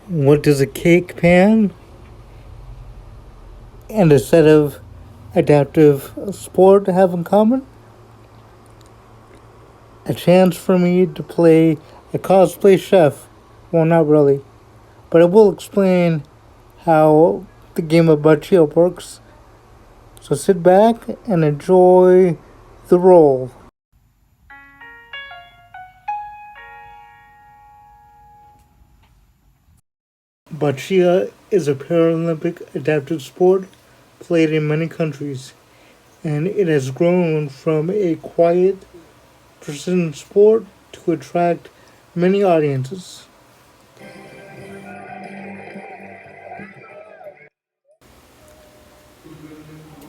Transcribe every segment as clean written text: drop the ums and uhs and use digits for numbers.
What does a cake pan and a set of adaptive sport have in common? A chance for me to play a cosplay chef. Well, not really, but I will explain how the game of Boccia works. So sit back and enjoy the role. Boccia is a Paralympic adaptive sport played in many countries, and it has grown from a quiet, precision sport to attract many audiences.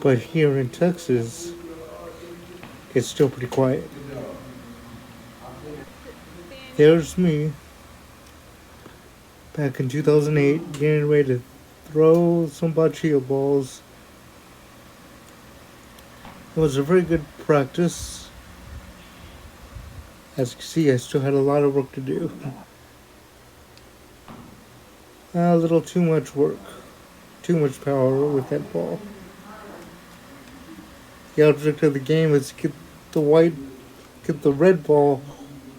But here in Texas, it's still pretty quiet. There's me back in 2008 getting ready to throw some boccia balls. It was a very good practice. As you can see, I still had a lot of work to do. A little too much work, too much power with that ball. The object of the game is to get the red ball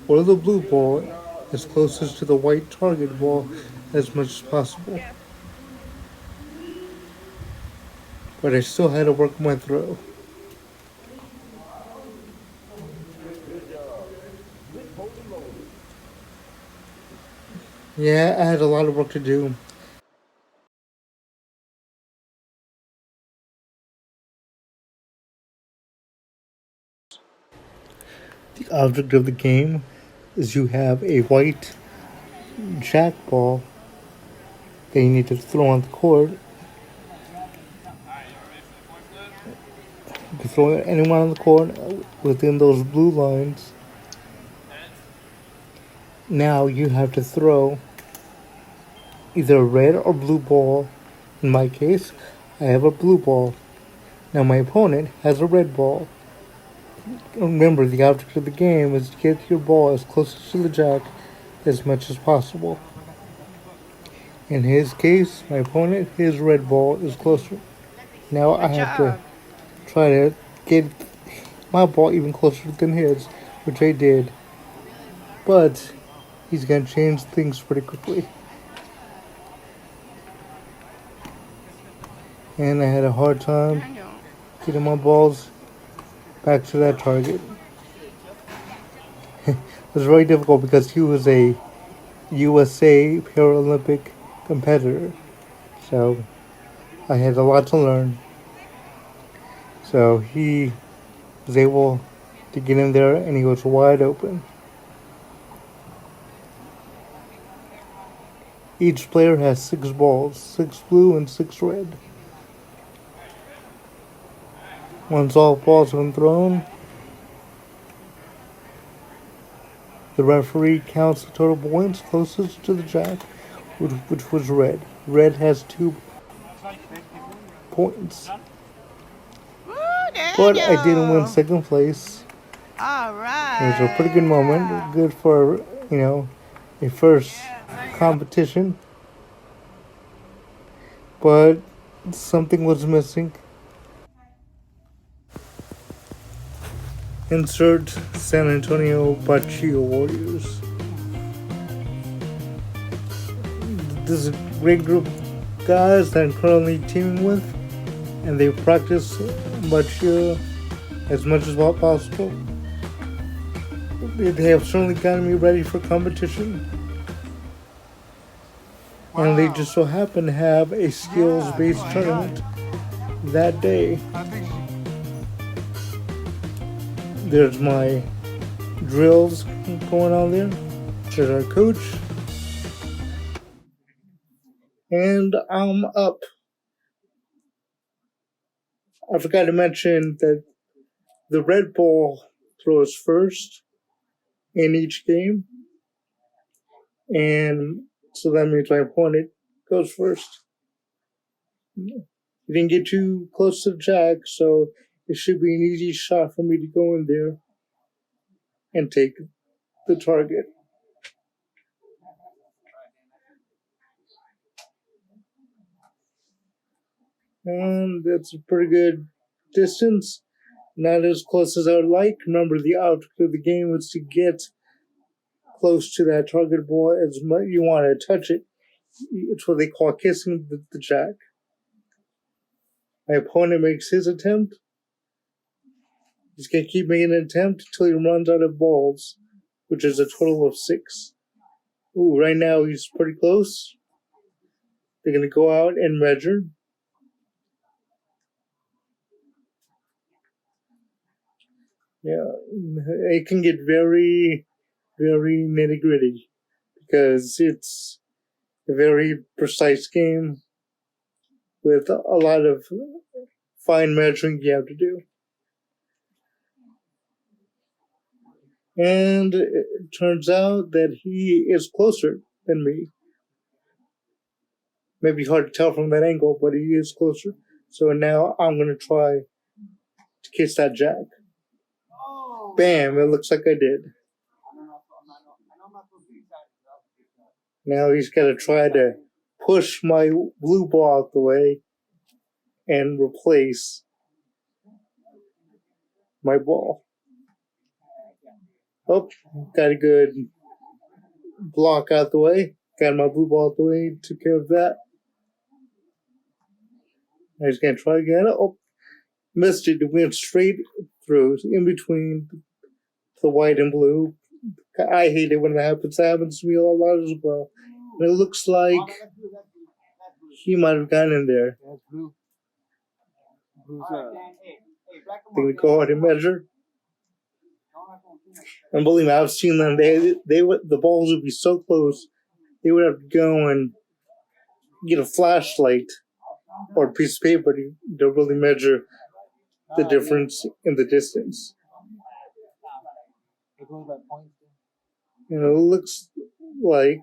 or the blue ball as closest to the white target ball as much as possible. But I still had to work my throw. Yeah, I had a lot of work to do. The object of the game is you have a white jack ball that you need to throw on the court. You can throw it anyone on the court within those blue lines. Now you have to throw either a red or blue ball. In my case, I have a blue ball. Now my opponent has a red ball. Remember, the object of the game is to get your ball as close to the jack as much as possible. In his case, my opponent, his red ball is closer. Now I have to try to get my ball even closer than his, which I did. But he's going to change things pretty quickly. And I had a hard time getting my balls back to that target. It was very difficult because he was a USA Paralympic competitor. So I had a lot to learn. So he was able to get in there and he was wide open. Each player has 6 balls, 6 blue and 6 red. Once all balls have been thrown, the referee counts the total points closest to the jack, which was red. Red has 2 points. But I didn't win second place. All right. It was a pretty good moment. Good for, a first competition. But something was missing. Insert San Antonio Boccia Warriors. This is a great group of guys that I'm currently teaming with, and they practice Boccia as much as possible. They have certainly gotten me ready for competition. Wow. And they just so happen to have a skills-based tournament that day. There's my drills going on there. There's our coach. And I'm up. I forgot to mention that the red ball throws first in each game. And so that means my opponent goes first. He didn't get too close to the jack, so it should be an easy shot for me to go in there and take the target. And that's a pretty good distance. Not as close as I would like. Remember, the object of the game was to get close to that target ball as much you want to touch it. It's what they call kissing the jack. My opponent makes his attempt. He's going to keep making an attempt until he runs out of balls, which is a total of 6. Ooh, right now he's pretty close. They're going to go out and measure. Yeah, it can get very, very nitty-gritty because it's a very precise game with a lot of fine measuring you have to do. And it turns out that he is closer than me. Maybe hard to tell from that angle, but he is closer. So now I'm going to try to kiss that jack. Bam, it looks like I did. Now he's got to try to push my blue ball out the way and replace my ball. Oh, got a good block out the way. Got my blue ball out the way. Took care of that. I was going to try again. Oh, missed it. It went straight through, in between the white and blue. I hate it when that happens. That happens to me a lot as well. And it looks like he might have gotten in there. They would go out and measure. And believe me, I've seen them. The balls would be so close. They would have to go and get a flashlight or a piece of paper to really measure the difference in the distance. And it looks like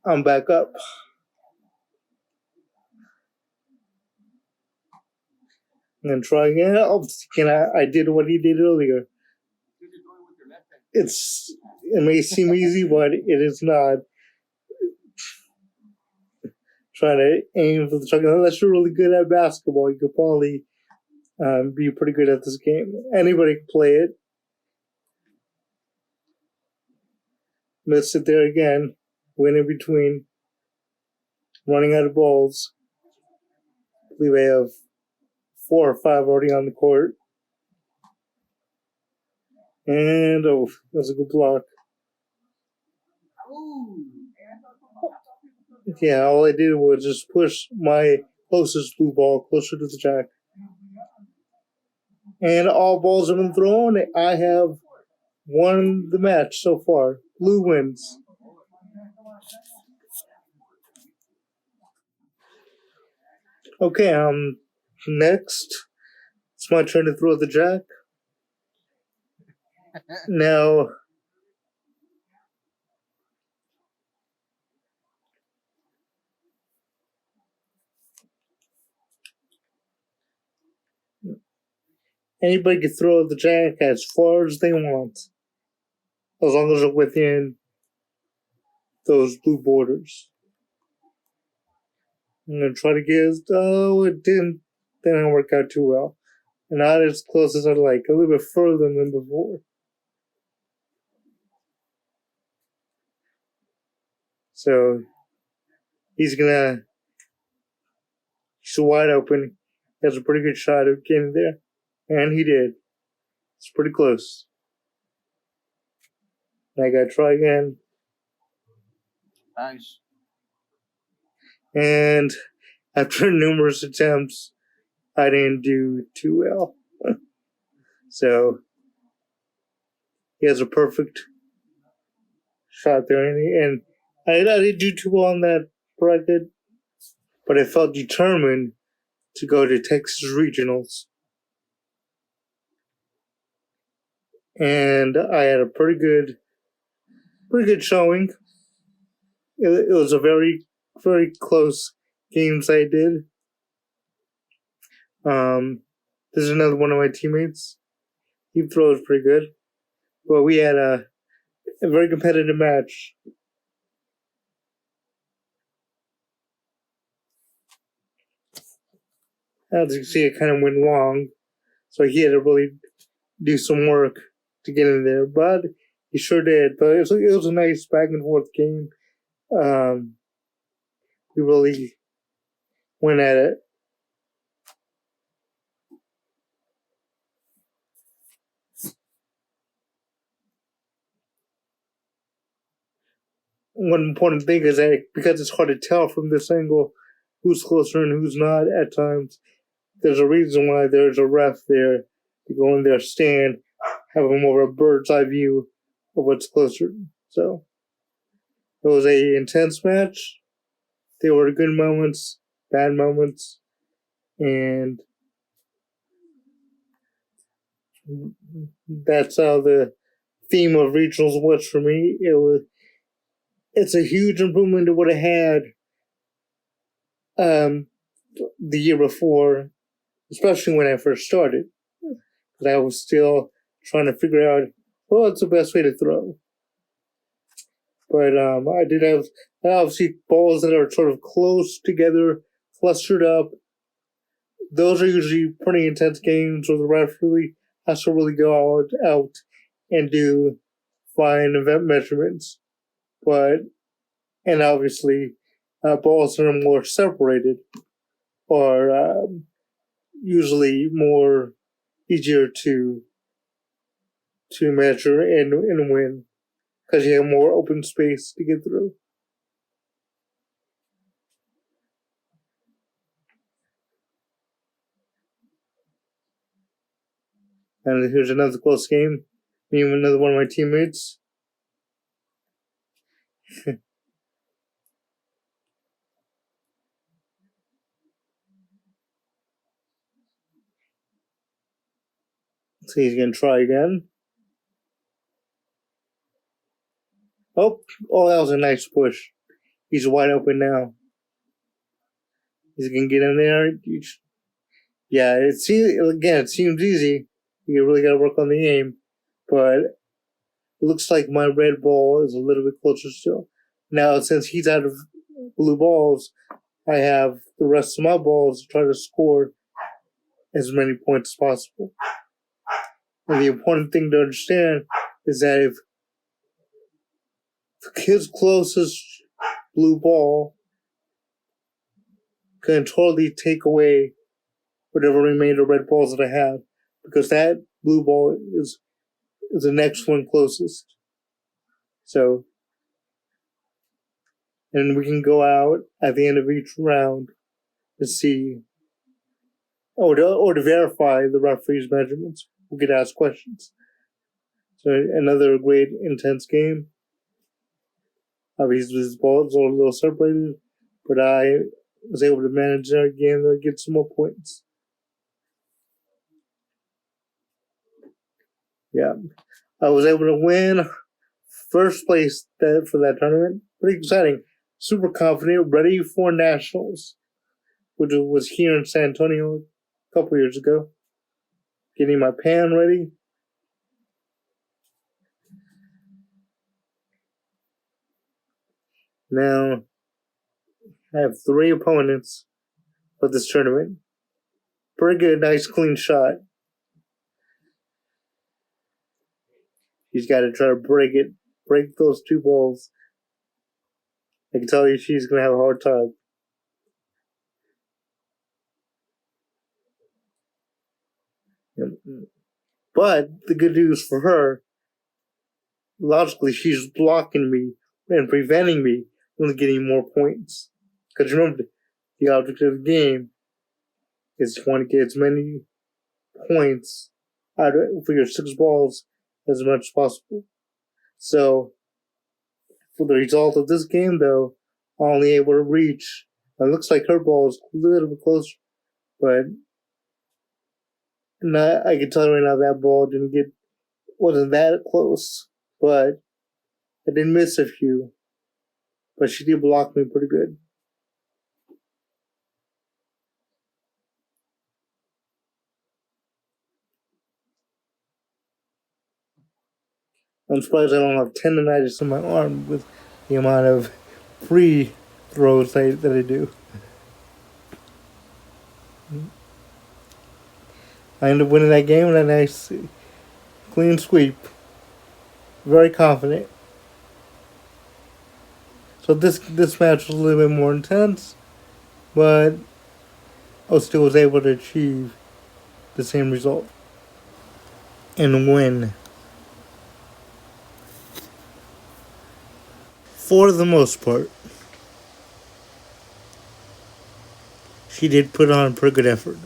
I'm back up. I'm going to try again. Oh, I did what he did earlier. It may seem easy, but it is not. Trying to aim for the target. Unless you're really good at basketball, you could probably be pretty good at this game. Anybody can play it. Missed it there again. Went in between. Running out of balls. I believe I have 4 or 5 already on the court. And, oh, that was a good block. Yeah, all I did was just push my closest blue ball closer to the jack. And all balls have been thrown. I have won the match so far. Blue wins. Okay, next. It's my turn to throw the jack. Now, anybody can throw the jack as far as they want, as long as they're within those blue borders. I'm going to try to get, it didn't work out too well. Not as close as I'd like, a little bit further than before. So, he's wide open. He has a pretty good shot of getting there. And he did. It's pretty close. I gotta try again. Nice. And after numerous attempts, I didn't do too well. So, he has a perfect shot there. And I didn't do too well on that bracket, but I felt determined to go to Texas Regionals. And I had a pretty good showing. It was a very, very close games I did. This is another one of my teammates. He throws pretty good. But we had a very competitive match. As you can see, it kind of went long, so he had to really do some work to get in there, but he sure did. But it was a nice back and forth game. We really went at it. One important thing is that because it's hard to tell from this angle who's closer and who's not at times, there's a reason why there's a ref there to go in their stand, have a more of a bird's eye view of what's closer. So it was a intense match. There were good moments, bad moments, and that's how the theme of regionals was for me. It's a huge improvement to what I had the year before, especially when I first started. Because I was still trying to figure out what's the best way to throw. But I did have obviously balls that are sort of close together, clustered up. Those are usually pretty intense games where the ref really has to really go out and do fine event measurements. And obviously, balls that are more separated are usually more easier to measure and win because you have more open space to get through. And here's another close game. Me and another one of my teammates. So he's going to try again. Oh, that was a nice push. He's wide open now. He's going to get in there. Yeah, it seems easy. You really got to work on the aim. But it looks like my red ball is a little bit closer still. Now, since he's out of blue balls, I have the rest of my balls to try to score as many points as possible. And the important thing to understand is that if his closest blue ball can totally take away whatever remainder red balls that I have, because that blue ball is the next one closest. So, and we can go out at the end of each round to see, or to verify the referee's measurements. We could ask questions. So another great intense game. Obviously, his balls are a little separated, but I was able to manage our game to get some more points. Yeah, I was able to win first place for that tournament. Pretty exciting. Super confident, ready for nationals, which was here in San Antonio a couple years ago. Getting my pan ready. Now, I have 3 opponents for this tournament. Pretty good, nice, clean shot. She's got to try to break those 2 balls. I can tell you she's going to have a hard time. But the good news for her, logically, she's blocking me and preventing me from getting more points. Because remember, the object of the game is you want to get as many points out of for your 6 balls as much as possible. So, for the result of this game, though, I'm only able to reach. It looks like her ball is a little bit closer, but I can tell right now that ball wasn't that close, but I didn't miss a few. But she did block me pretty good. I'm surprised I don't have tendonitis in my arm with the amount of free throws that I do. I ended up winning that game in a nice clean sweep. Very confident. So this match was a little bit more intense, but I still was able to achieve the same result and win. For the most part, she did put on a pretty good effort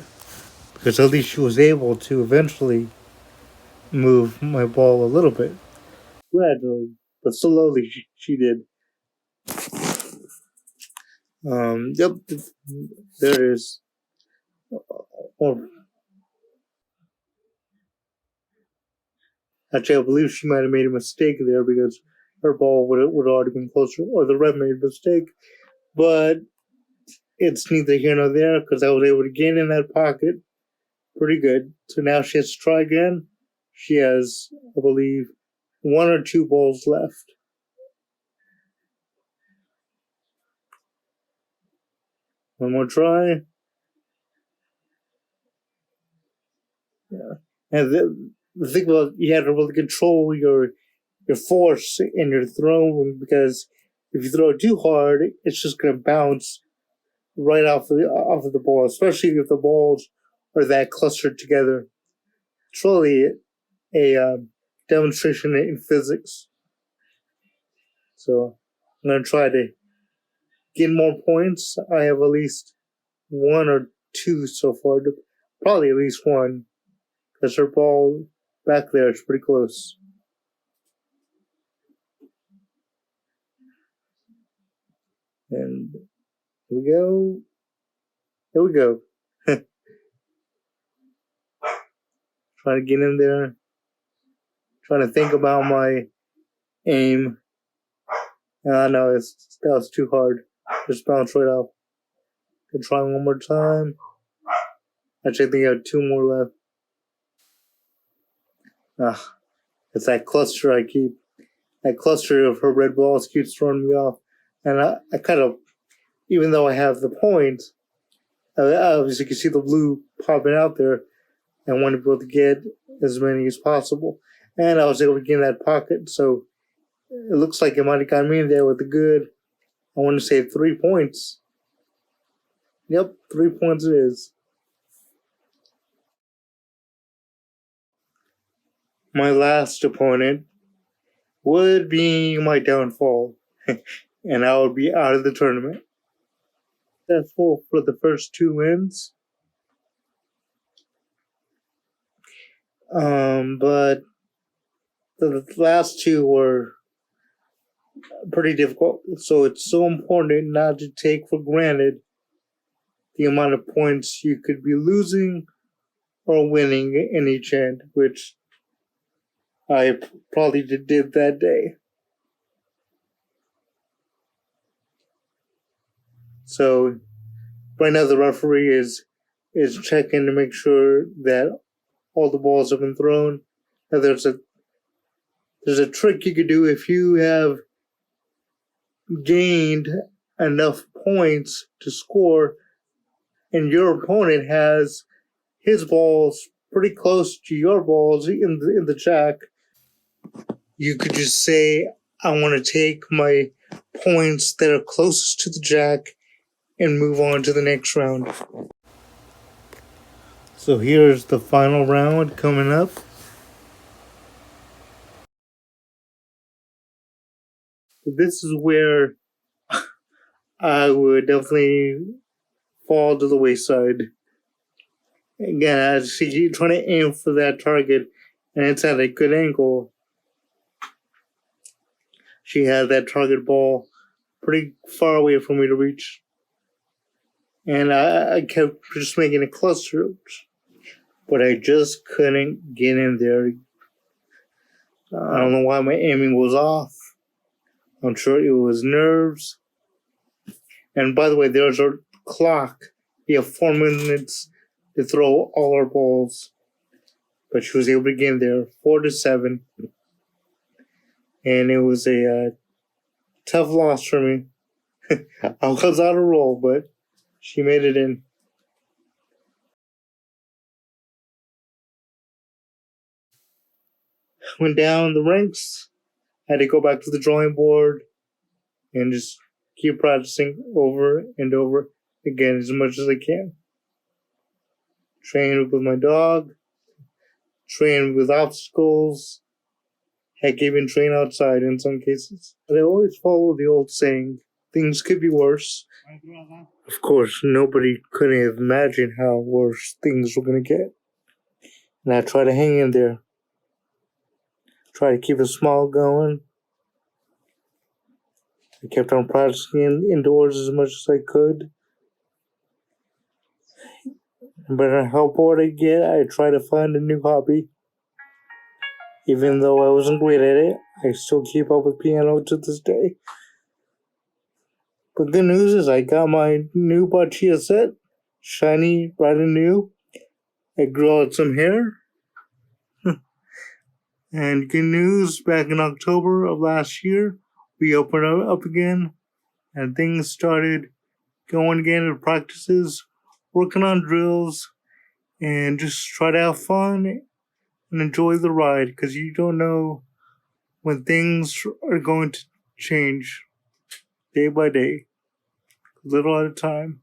because at least she was able to eventually move my ball a little bit. Gradually, but slowly she did. Yep, there it is. Oh, actually, I believe she might have made a mistake there because her ball would have already been closer, or the ref made a mistake. But it's neither here nor there because I was able to get in that pocket pretty good. So now she has to try again. She has, I believe, one or two balls left. One more try. Yeah. And the thing about you have to really control your force in your throw because if you throw it too hard, it's just going to bounce right off of the ball, especially if the balls are that clustered together. It's really a demonstration in physics. So I'm going to try to get more points. I have at least one or two so far. Probably at least one because her ball back there is pretty close. And here we go. Here we go. Trying to get in there. Trying to think about my aim. No, that was too hard. Just bounce right off. Can try one more time. Actually, I think I have two more left. It's that cluster I keep. That cluster of her red balls keeps throwing me off. And I kind of, even though I have the point, obviously you can see the blue popping out there. I want to be able to get as many as possible. And I was able to get in that pocket. So it looks like it might have got me in there with a good, I want to say 3 points. Yep, 3 points it is. My last opponent would be my downfall, and I would be out of the tournament. Successful for the first 2 wins, but the last 2 were pretty difficult. So it's so important not to take for granted the amount of points you could be losing or winning in each end, which I probably did that day. So right now the referee is checking to make sure that all the balls have been thrown. And there's a trick you could do if you have gained enough points to score, and your opponent has his balls pretty close to your balls in the jack. You could just say, "I want to take my points that are closest to the jack and move on to the next round." So here's the final round coming up. This is where I would definitely fall to the wayside. Again, as she trying to aim for that target, and it's at a good angle. She had that target ball pretty far away for me to reach, and I kept just making a cluster, but I just couldn't get in there. I don't know why my aiming was off. I'm sure it was nerves. And by the way, there's our clock. We have 4 minutes to throw all our balls. But she was able to get in there 4-7. And it was a tough loss for me. I was on a roll, but she made it in. went down the ranks. I had to go back to the drawing board and just keep practicing over and over again as much as I can. Train with my dog, train with obstacles, heck, even train outside in some cases. But I always follow the old saying, things could be worse. Of course, nobody could have imagined how worse things were going to get. And I try to hang in there. Try to keep a smile going. I kept on practicing indoors as much as I could. No matter how bored I get, I try to find a new hobby. Even though I wasn't great at it, I still keep up with piano to this day. But good news is I got my new boccia set, shiny, bright and new. I grew out some hair. And good news, back in October of last year, we opened it up again, and things started going again to practices, working on drills, and just try to have fun and enjoy the ride, because you don't know when things are going to change day by day, little at a time.